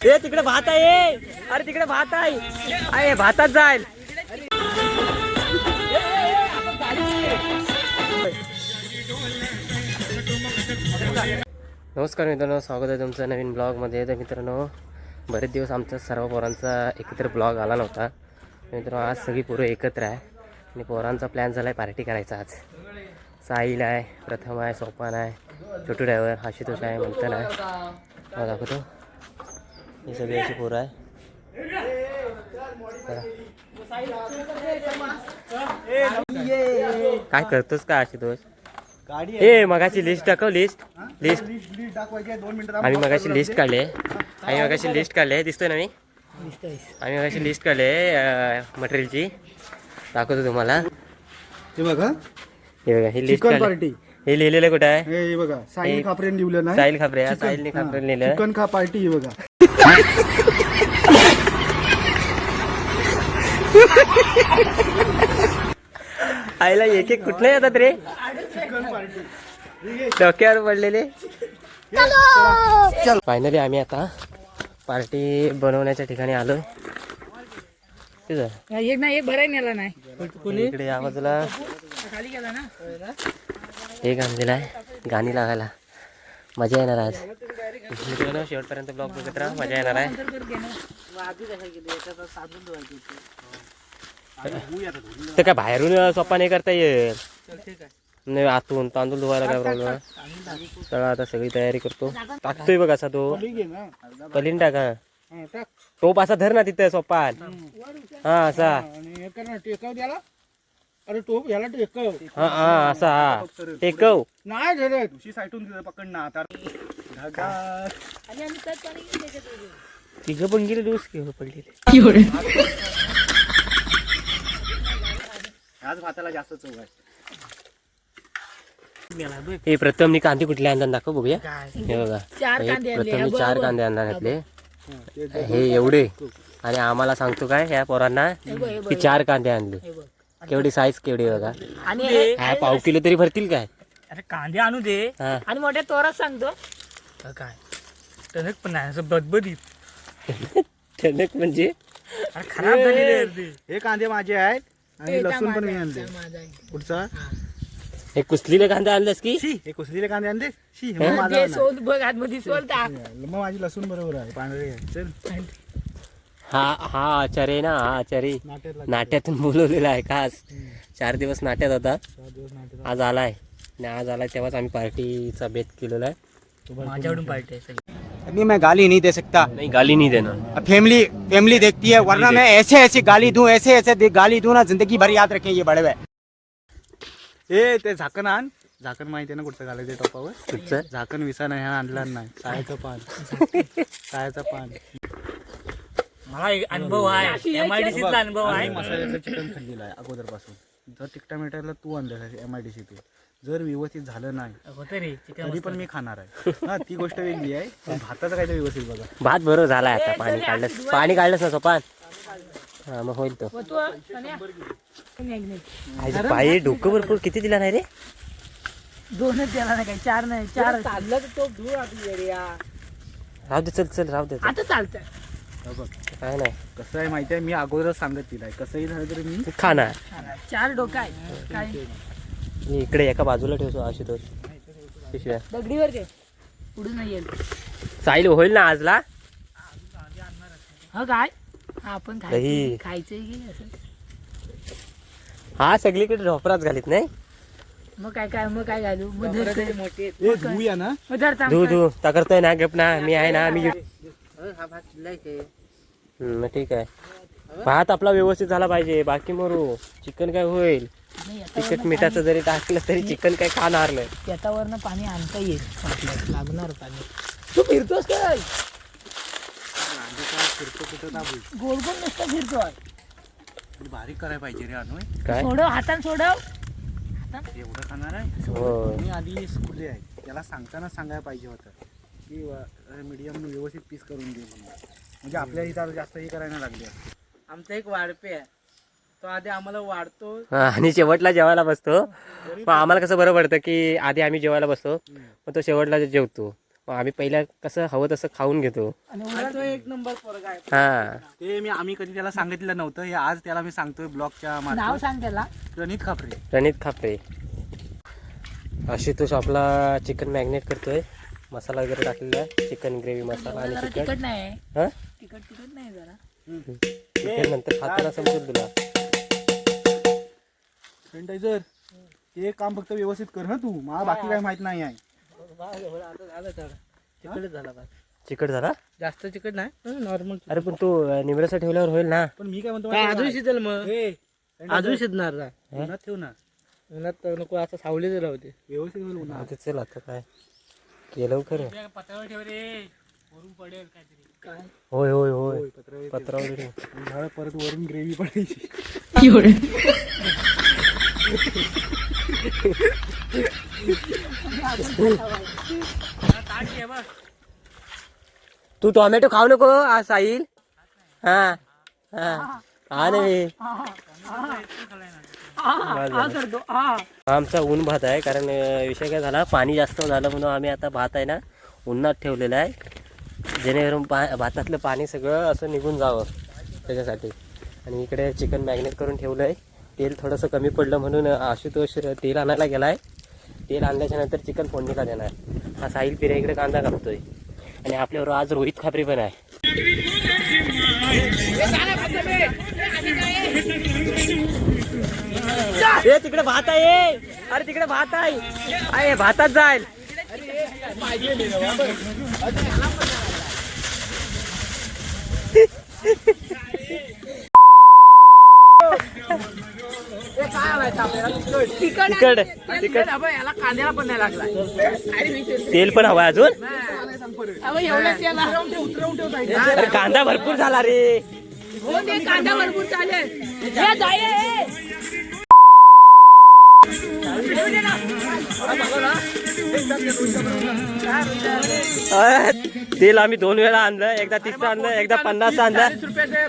ए तिकडे भात आहे, अरे तिकडे भात आहे, अरे भातात जाईल. नमस्कार मित्रांनो, स्वागत आहे तुमचं नवीन ब्लॉगमध्ये. तर मित्रांनो, बरेच दिवस आमचा सर्व पोरांचा एकत्र ब्लॉग आला नव्हता. मित्रांनो, आज सगळी पोरं एकत्र आहे आणि पोरांचा प्लॅन झाला आहे पार्टी करायचा. आज साहिल आहे, प्रथम आहे, सोपान आहे, छोटू ड्रायव्हर, आशुतोष आहे, मंथन आहे. दाखवतो, ही सगळी अशी पोरं आहे. काय करतोस का आशुतोष? ए मगाची लिस्ट दाखव, लिस्ट आम्ही मगाशी लिस्ट काढली आहे, दिसतोय ना? आम्ही मगाशी लिस्ट काढली आहे मटेरियलची, दाखवतो तुम्हाला. हे बघा, ही लिस्ट पार्टी. हे लिहिलेलं कुठं आहे? हे बघा, साहिल खापरे लिहिलं नाही. साहिल खापरे लिहिलं. चिकन खा पार्टी. हे बघा, आईला एक एक कुठले येतात रे? डोक्यावर पडलेले. फायनली आम्ही आता पार्टी बनवण्याच्या ठिकाणी आलोय. इकडे या बाजूला एक आणलेला आहे गाणी लागायला. मजा येणार आज. मित्रांनो, शेवटपर्यंत ब्लॉग बघत राहा, मजा येणार आहे. ते काय बाहेरून सोपा नाही करता येईल, नाही आतून तांदूळ धुवायला काय प्रॉब्लेम आहे. तर आता सगळी तयारी करतो. टाकतोय बघ असा तो कलीन टाका. टोप असा धर ना तिथं सोपान. हा असा, अरे टोप याला टेकव. हा हा असा, हा टेकव नाही धरत. साईटून पकड ना आता. तिघं पण गेले, डोस घेऊन पडलेले. आज भाताला जास्त चव आहे. हे प्रथमनी कांदे कुठले आणतात दाखव बघूया. हे बघा, प्रथमनी 4 कांदे आणणार घातले. हे एवढे, आणि आम्हाला सांगतो काय ह्या पोरांना की 4 कांदे आणले. केवढी साईज केवढी बघा. आणि हा पाव किलो तरी भरतील काय? अरे कांदे आणू दे. आणि मोठ्या तोरात सांगतो काय टणक पण नाही, असं बदबदीत. टणक म्हणजे अरे खराब झालेले. हे कांदे माझे आहेत आणि लसूण पण मी आणले. पुढचा हे कुसलीले कांदे आणलेस की? हे कुसलेले कांदे आणले. बघ आतमध्ये सोलता. मग माझी लसूण बरोबर आहे, पांढरे आहे. चल, हा आचार्य आहे ना, हा आचार्य नाट्यातून बोलवलेला आहे खास. 4 दिवस नाट्यात होता, आज आलाय. आणि आज आलाय तेव्हाच आम्ही पार्टीचा बेत केलेला आहे. माझ्याकडून पार्टी आहे सगळी. अभी मैं गाली नहीं दे सकता. नाही, गाली नहीं देना. फैमिली देखती है, वरना मैं ऐसे गाली दूं, ऐसे गाली दूं ना, जिंदगी भर याद रखें ये बड़े हुए. हे ते झाकण आण. झाकण माहिती आहे ना कुठचं घालायचं टोपावर? कुठचं झाकण विसाना ह्या आणलं नाही. सायाचं पान. सायाचं पान. मला एक अनुभव आहे, MIDC चा अनुभव आहे. मसाल्याचं चिकन खाल्लेलं आहे अगोदरपासून. जर तिकटा मिठायला तू आणलं MIDC तू, जर व्यवस्थित झालं नाही रे चिकन तरी पण मी खाणार आहे. हा, ती गोष्ट वेगळी आहे. पण भाताचं काय ते व्यवस्थित बघा. भात बरोबर झालाय. आता पाणी काढलंस ना सोपान, हा मग होईल तो. पायी डोकं भरपूर किती दिला नाही रे? 2च द्याला नाही, काय 4 नाही. 4 राहू दे, चल राहू दे. आता चालतं. काय नाही, कसं आहे माहिती आहे, मी अगोदरच सांगत तिला कसंही झालं तरी मी खाणार. 4 डोका आहे काय इकडे एका बाजूला ठेवतो आशुतोष पिशव्या. दगडीवर ते पुढे नाही येईल. साहिल होईल ना आजला? हा काय आपण दही. खायचंय की असं? हा सगळीकडे ढोपराच घालीत नाही. मग काय घालू? मग धुया ना. धू ता करतोय ना, गप ना, मी आहे ना, मी मग ठीक आहे. भात आपला व्यवस्थित झाला पाहिजे, बाकी मरू. चिकन काय होईल, तिखट मिठाचं जरी टाकलं तरी चिकन काय खाणार नाही. शेतावरनं पाणी आणता येईल, लागणार पाणी. तू फिरतोस काय? गोल गोल नुसतं फिरतोय. बारीक करायला पाहिजे रे अनु. काय सोडव हातान, सोडव. एवढं खाणार आहे. हो. मी आधी स्कूलले आहे, त्याला सांगताना सांगायला पाहिजे होतं की मीडियम व्यवस्थित पीस करून दे म्हणून. म्हणजे आपल्या इथं जास्त हे करायला लागले. आमचा एक वाढपे आहे, तो आधी आम्हाला वाढतो आणि शेवटला जेवायला बसतो. मग आम्हाला कसं बरं पडतं की आधी आम्ही जेवायला बसतो, मग तो शेवटला जेवतो. मग आम्ही पहिल्या कसं हवं तसं खाऊन घेतो. आणि एक नंबर पोरगा आहे. हा ते आम्ही कधी त्याला सांगितलं नव्हतं, हे आज त्याला मी सांगतोय ब्लॉगच्या नाव मार्फत. सांग त्याला. प्रणित खापरे. प्रणित खापरे. आशुतोष आपला चिकन मॅग्नेट करतोय, मसाला वगैरे टाकलेला आहे, चिकन ग्रेव्ही मसाला आणि जरा चिकन. तिखट नाही हा तिखट नाही जरा. चिकन नंतर खाताना समजेल तुला. सॅनिटायझर ते काम फक्त व्यवस्थित कर ना तू, मला बाकी काय माहित नाही आहे. तिखटच झाला बस. चिकट झाला. जास्त तिखट नाही नॉर्मल. अरे पण तू निमराचा ठेवल्यावर होईल ना. पण मी काय म्हणतो काय माहिती अजून आहे शिजेल मग. का? अजून शिजणार ना. उन्हात ठेव ना, उन्हात तर नको, असं सावलीच राहते. व्यवस्थित होईल उन्हात. आता चल आता काय केलं खरं. पत्रावर ठेव रे, वरून पडेल काहीतरी. काय होय होय होय होय, पत्रावर ठेव. पत्रावर ठेव. उन्हाळ्यात परत वरून ग्रेव्ही पडायची. तू टोमॅटो खाऊ नको आज साहिल. हा हा हा नाही आमचा ऊन भात आहे, कारण विषय काय झाला, पाणी जास्त झालं म्हणून आम्ही आता भात आहे ना उन्हात ठेवलेला आहे, जेणेकरून भातातलं पाणी सगळं असं निघून जावं त्याच्यासाठी. आणि इकडे चिकन मॅग्नेट करून ठेवलं आहे. तेल थोडंसं कमी पडलं म्हणून आशुतोष तेल आणायला गेला आहे. तेल आणल्याच्या नंतर चिकन फोडणीला देणार. हा साहिल पिऱ्या इकडे कांदा कापतोय. आणि आपल्याबरोबर आज रोहित खापरे पण आहे. ए तिकडे भात आहे, अरे तिकडे भात आहे, भातात जाईल. तिकड याला कांद्याला पण नाही लागला. तेल पण हवं अजून. उतरवून ठेव. अरे कांदा भरपूर झाला रे. कांदा भरपूर चालेल. तेल आम्ही 2 वेळा आणलं, एकदा 30 आणलं, एकदा 50 आणलं.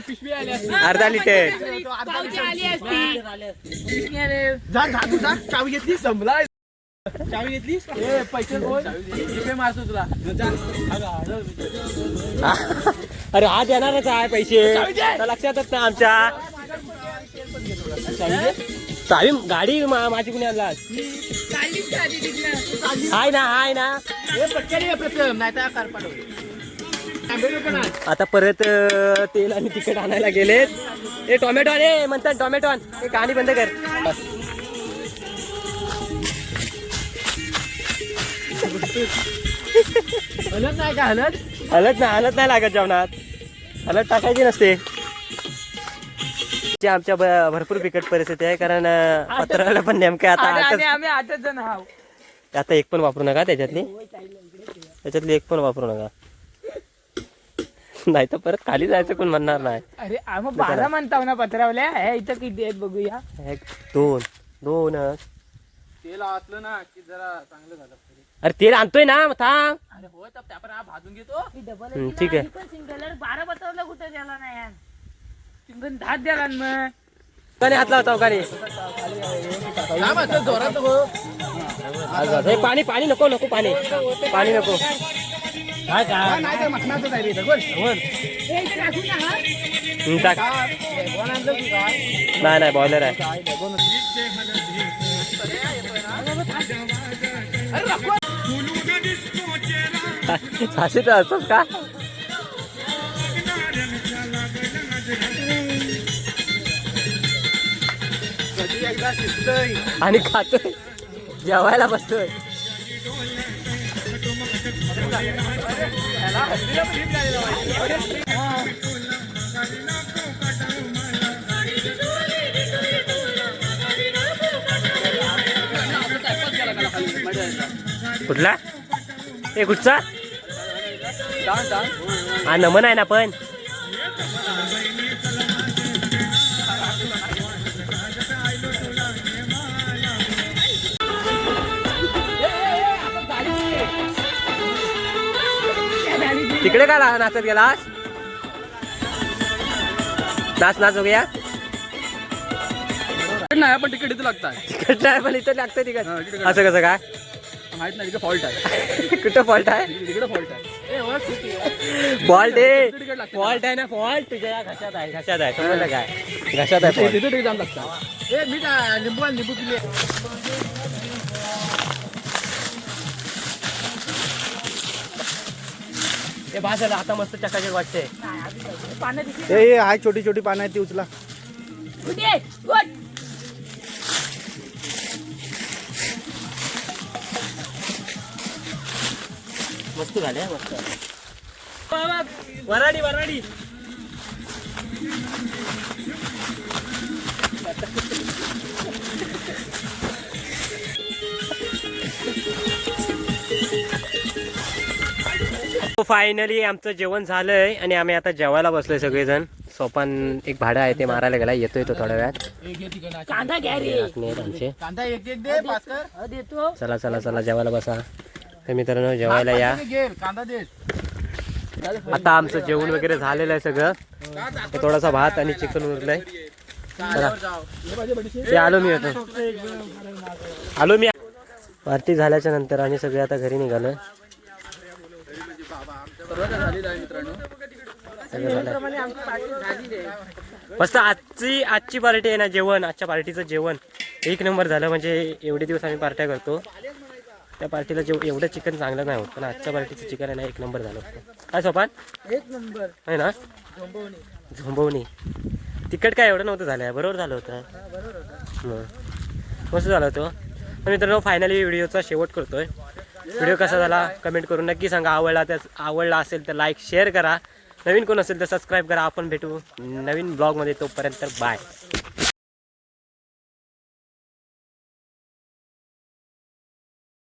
पिशवी आली अर्धा लिटर. चावी घेतली, संभला चावी घेतली. पैसे मारतो तुला. अरे हा देणारच आहे पैसे, तर लक्षातच नाही आमच्या. चावी गाडी माझी कुणी आणला हाय ना प्रथम नाही तर आता परत तेल आणि तिखट आणायला गेलेत. हे टोमॅटो आणे म्हणतात, टोमॅटो आण. हे कहाणी बंद कर. हलत नाही का? हलत नाही लागत जेवणात, हलत टाकायची नसते. आमच्या भरपूर बिकट परिस्थिती आहे, कारण पत्राला पण नेमकं आता आम्ही 8 जण आहोत. आता एक पण वापरू नका त्याच्यातली एक पण वापरू नका, नाही तर परत खाली जायचं कोण म्हणणार नाही. अरे आम्ही 12 म्हणताव ना पत्रावल्या. इथं किती आहेत बघूया. 1 2 तेल असलं ना की जरा चांगलं झालं. अरे तेल आणतोय ना, थांब. अरे हो तर आपण भाजून घेतो. ठीक आहे. सिंगल 12 पत्रावला कुठे द्याला नाही यार. सिंगल 10 द्याला मग. हात लाव चौकाने. पाणी नको पाणी नको. नाही तर मटणाचंच आहे रे सगळं. टाक. नाही बॉयलर आहे. साशी तर असतोच का. एकदा शिजतंय आणि खातोय, जेवायला बसतोय. कुठला हे कुठचा हा नमन आहे ना पण. तिकडे का नाचत गेलास. नाच हो गया. नाही पण तिकीट इथं लागतात. तिकट नाही पण इथं लागतं तिकट. असं कसं काय. माहित नाही फॉल्ट आहे कुठं फॉल्ट आहे तिकडे फॉल्ट आहे फॉल्ट आहे फॉल्ट आहे ना फॉल्ट तुझ्या घशात आहे समजलं काय घशात आहे fault. तिथे जाम लागतं ए मी लिंबू पिले ते भाजलं आता मस्त चकाचक वाटते पानं दिसली ए हाय छोटी छोटी पानं आहेत ती उचला कुठे उठ. मस्त झाले मस्त वराडी वराडी फायनली आमचं जेवण झालंय आणि आम्ही आता जेवायला बसलोय सगळेजण. सोपान एक भाडं आहे ते मारायला गेला येतोय तो थोड्या वेळात कांदा घ्या रे आमचे. कांदा एक एक दे पास्कर देतो चला चला चला जेवायला बसा तर मित्रांनो जेवायला या. घे कांदा दे आता आमचं जेवण वगैरे झालेलं आहे सगळं. तर थोडासा भात आणि चिकन उरलंय. चला ते आलो मी पार्टी झाल्याच्या नंतर आणि सगळे आता घरी निघालोय. मस्त आजची पार्टी आहे ना जेवण आजच्या पार्टीचं जेवण एक नंबर झालं. म्हणजे एवढे दिवस आम्ही पार्ट्या करतो त्या पार्टीला एवढं चिकन चांगलं नाही होत पण आजच्या पार्टीचं चिकन आहे ना एक नंबर झालं होतं. काय सोपान एक नंबर आहे ना झोंबवणी तिखट काय एवढं नव्हतं झालं बरोबर झालं होतं मस्त झालं होतं. तर मित्रांनो फायनली व्हिडिओचा शेवट करतोय. व्हिडिओ कसा झाला कमेंट करून नक्की सांगा. आवडला असेल तर लाईक शेअर करा. नवीन कोण असेल तर सबस्क्राईब करा. आपण भेटू नवीन ब्लॉगमध्ये तोपर्यंत बाय.